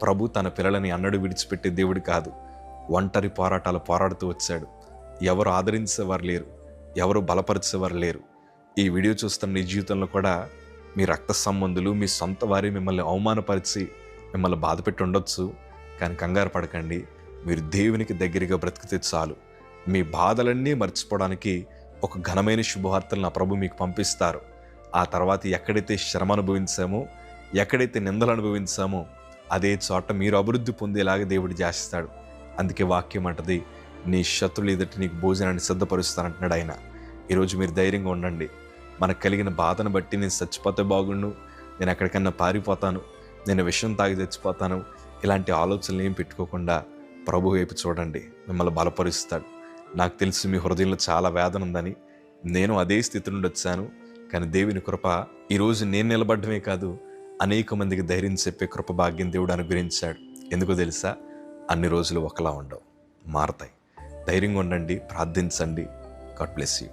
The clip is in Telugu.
ప్రభు తన పిల్లలని అన్నడు విడిచిపెట్టే దేవుడు కాదు. ఒంటరి పోరాటాలు పోరాడుతూ వచ్చాడు. ఎవరు ఆదరించేవారు లేరు, ఎవరు బలపరిచేవారు లేరు. ఈ వీడియో చూస్తున్న నీ జీవితంలో కూడా మీ రక్త సంబంధులు, మీ సొంత వారి మిమ్మల్ని అవమానపరిచి మిమ్మల్ని బాధపెట్టి ఉండొచ్చు. కానీ కంగారు పడకండి. మీరు దేవునికి దగ్గరగా బ్రతికితే చాలు. మీ బాధలన్నీ మర్చిపోవడానికి ఒక ఘనమైన శుభవార్తలు నా ప్రభు మీకు పంపిస్తారు. ఆ తర్వాత ఎక్కడైతే శ్రమ అనుభవించామో, ఎక్కడైతే నిందలు అనుభవించామో అదే చోట మీరు అభివృద్ధి పొందేలాగా దేవుడు చేస్తాడు. అందుకే వాక్యం అంటది, నీ శత్రులు ఎదుటి నీకు భోజనాన్ని సిద్ధపరుస్తానంటున్నాడు ఆయన. ఈరోజు మీరు ధైర్యంగా ఉండండి. మనకు కలిగిన బాధను బట్టి నేను చచ్చిపోతే బాగుండు, నేను ఎక్కడికన్నా పారిపోతాను, నేను విషం తాగి చచ్చిపోతాను, ఇలాంటి ఆలోచనలు ఏం పెట్టుకోకుండా ప్రభు వైపు చూడండి. మిమ్మల్ని బలపరుస్తాడు. నాకు తెలిసి మీ హృదయంలో చాలా వేదన ఉందని, నేను అదే స్థితి నుండి వచ్చాను. కానీ దేవుని కృప ఈరోజు నేను నిలబడమే కాదు, అనేక మందికి ధైర్యం చెప్పే కృప భాగ్యం దేవుడు అనుగ్రహించాడు. ఎందుకో తెలుసా? అన్ని రోజులు ఒకలా ఉండవు, మారతాయి. ధైర్యంగా ఉండండి, ప్రార్థించండి. God bless you.